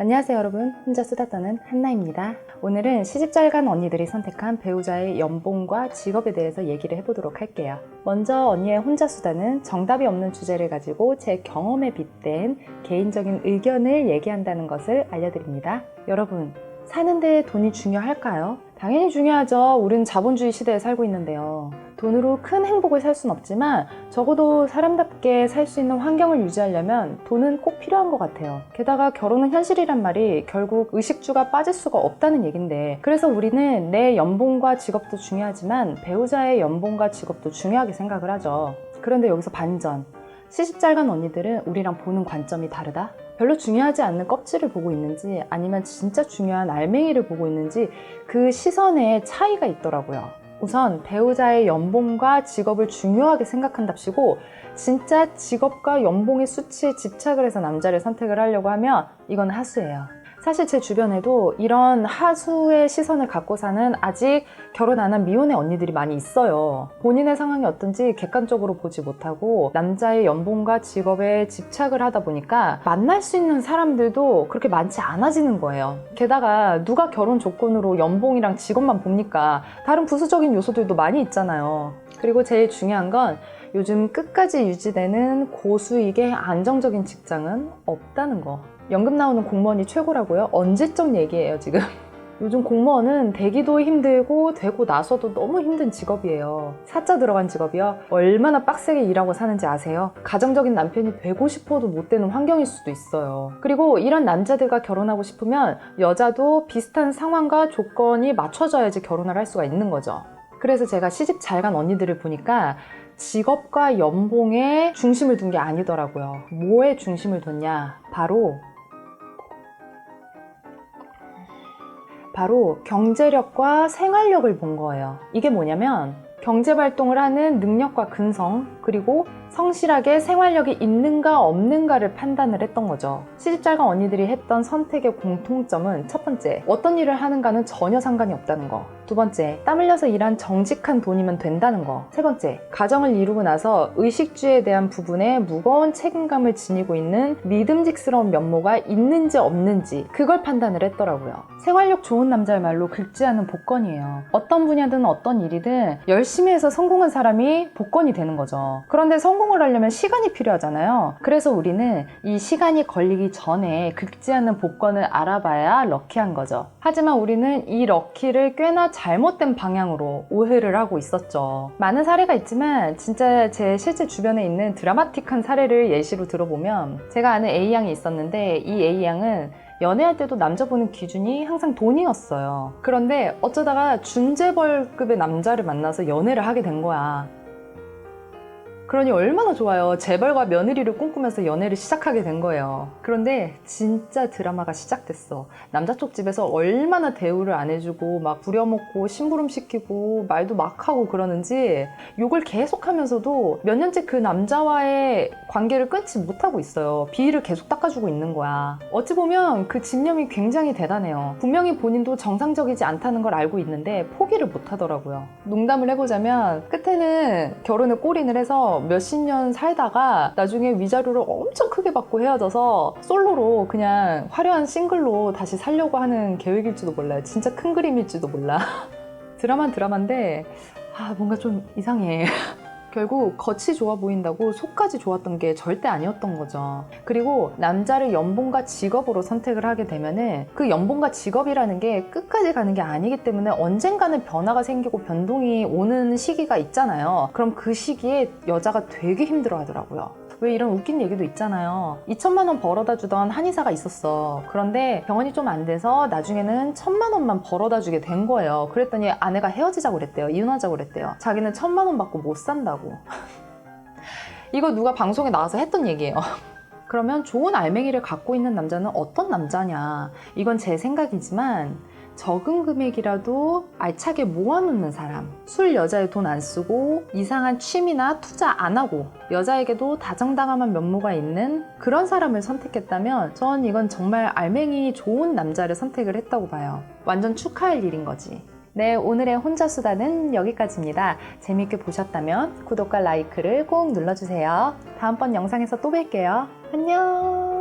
안녕하세요 여러분, 혼자 수다 떠는 한나입니다. 오늘은 시집잘 간 언니들이 선택한 배우자의 연봉과 직업에 대해서 얘기를 해보도록 할게요. 먼저 언니의 혼자 수다는 정답이 없는 주제를 가지고 제 경험에 빗댄 개인적인 의견을 얘기한다는 것을 알려드립니다. 여러분, 사는데 돈이 중요할까요? 당연히 중요하죠. 우린 자본주의 시대에 살고 있는데요. 돈으로 큰 행복을 살 순 없지만 적어도 사람답게 살 수 있는 환경을 유지하려면 돈은 꼭 필요한 것 같아요. 게다가 결혼은 현실이란 말이 결국 의식주가 빠질 수가 없다는 얘긴데, 그래서 우리는 내 연봉과 직업도 중요하지만 배우자의 연봉과 직업도 중요하게 생각을 하죠. 그런데 여기서 반전. 시집잘 간 언니들은 우리랑 보는 관점이 다르다? 별로 중요하지 않는 껍질을 보고 있는지 아니면 진짜 중요한 알맹이를 보고 있는지 그 시선에 차이가 있더라고요. 우선 배우자의 연봉과 직업을 중요하게 생각한답시고 진짜 직업과 연봉의 수치에 집착을 해서 남자를 선택을 하려고 하면 이건 하수예요. 사실 제 주변에도 이런 하수의 시선을 갖고 사는 아직 결혼 안 한 미혼의 언니들이 많이 있어요. 본인의 상황이 어떤지 객관적으로 보지 못하고 남자의 연봉과 직업에 집착을 하다 보니까 만날 수 있는 사람들도 그렇게 많지 않아지는 거예요. 게다가 누가 결혼 조건으로 연봉이랑 직업만 봅니까? 다른 부수적인 요소들도 많이 있잖아요. 그리고 제일 중요한 건 요즘 끝까지 유지되는 고수익의 안정적인 직장은 없다는 거. 연금 나오는 공무원이 최고라고요? 언제적 얘기예요 지금? 요즘 공무원은 되기도 힘들고 되고 나서도 너무 힘든 직업이에요. 사자 들어간 직업이요. 얼마나 빡세게 일하고 사는지 아세요? 가정적인 남편이 되고 싶어도 못 되는 환경일 수도 있어요. 그리고 이런 남자들과 결혼하고 싶으면 여자도 비슷한 상황과 조건이 맞춰져야지 결혼을 할 수가 있는 거죠. 그래서 제가 시집 잘 간 언니들을 보니까 직업과 연봉에 중심을 둔 게 아니더라고요. 뭐에 중심을 뒀냐? 바로 경제력과 생활력을 본 거예요. 이게 뭐냐면 경제활동을 하는 능력과 근성, 그리고 성실하게 생활력이 있는가 없는가를 판단을 했던 거죠. 시집잘 간 언니들이 했던 선택의 공통점은 첫 번째, 어떤 일을 하는가는 전혀 상관이 없다는 거. 두 번째, 땀 흘려서 일한 정직한 돈이면 된다는 거. 세 번째, 가정을 이루고 나서 의식주에 대한 부분에 무거운 책임감을 지니고 있는 믿음직스러운 면모가 있는지 없는지, 그걸 판단을 했더라고요. 생활력 좋은 남자야말로 긁지 않은 복권이에요. 어떤 분야든 어떤 일이든 열심히 해서 성공한 사람이 복권이 되는 거죠. 그런데 성공을 하려면 시간이 필요하잖아요. 그래서 우리는 이 시간이 걸리기 전에 긁지 않는 복권을 알아봐야 럭키한 거죠. 하지만 우리는 이 럭키를 꽤나 잘못된 방향으로 오해를 하고 있었죠. 많은 사례가 있지만 진짜 제 실제 주변에 있는 드라마틱한 사례를 예시로 들어보면, 제가 아는 A양이 있었는데 이 A양은 연애할 때도 남자 보는 기준이 항상 돈이었어요. 그런데 어쩌다가 준재벌급의 남자를 만나서 연애를 하게 된 거야. 그러니 얼마나 좋아요. 재벌과 며느리를 꿈꾸면서 연애를 시작하게 된 거예요. 그런데 진짜 드라마가 시작됐어. 남자 쪽 집에서 얼마나 대우를 안 해주고 막 부려먹고 심부름시키고 말도 막 하고 그러는지 욕을 계속하면서도 몇 년째 그 남자와의 관계를 끊지 못하고 있어요. 비위를 계속 닦아주고 있는 거야. 어찌 보면 그 집념이 굉장히 대단해요. 분명히 본인도 정상적이지 않다는 걸 알고 있는데 포기를 못하더라고요. 농담을 해보자면 끝에는 결혼에 골인을 해서 몇십 년 살다가 나중에 위자료를 엄청 크게 받고 헤어져서 솔로로 그냥 화려한 싱글로 다시 살려고 하는 계획일지도 몰라요. 진짜 큰 그림일지도 몰라. 드라마인데 뭔가 좀 이상해. 결국 겉이 좋아 보인다고 속까지 좋았던 게 절대 아니었던 거죠. 그리고 남자를 연봉과 직업으로 선택을 하게 되면은 그 연봉과 직업이라는 게 끝까지 가는 게 아니기 때문에 언젠가는 변화가 생기고 변동이 오는 시기가 있잖아요. 그럼 그 시기에 여자가 되게 힘들어 하더라고요. 왜 이런 웃긴 얘기도 있잖아요. 2천만 원 벌어다 주던 한의사가 있었어. 그런데 병원이 좀 안 돼서 나중에는 1,000만 원만 벌어다 주게 된 거예요. 그랬더니 아내가 헤어지자고 그랬대요. 이혼하자고 그랬대요. 자기는 1,000만 원 받고 못 산다고. 이거 누가 방송에 나와서 했던 얘기예요. 그러면 좋은 알맹이를 갖고 있는 남자는 어떤 남자냐? 이건 제 생각이지만 적은 금액이라도 알차게 모아놓는 사람, 술 여자에 돈 안 쓰고 이상한 취미나 투자 안 하고 여자에게도 다정다감한 면모가 있는 그런 사람을 선택했다면 전 이건 정말 알맹이 좋은 남자를 선택을 했다고 봐요. 완전 축하할 일인 거지. 네, 오늘의 혼자 수다는 여기까지입니다. 재밌게 보셨다면 구독과 라이크를 꼭 눌러주세요. 다음번 영상에서 또 뵐게요. 안녕.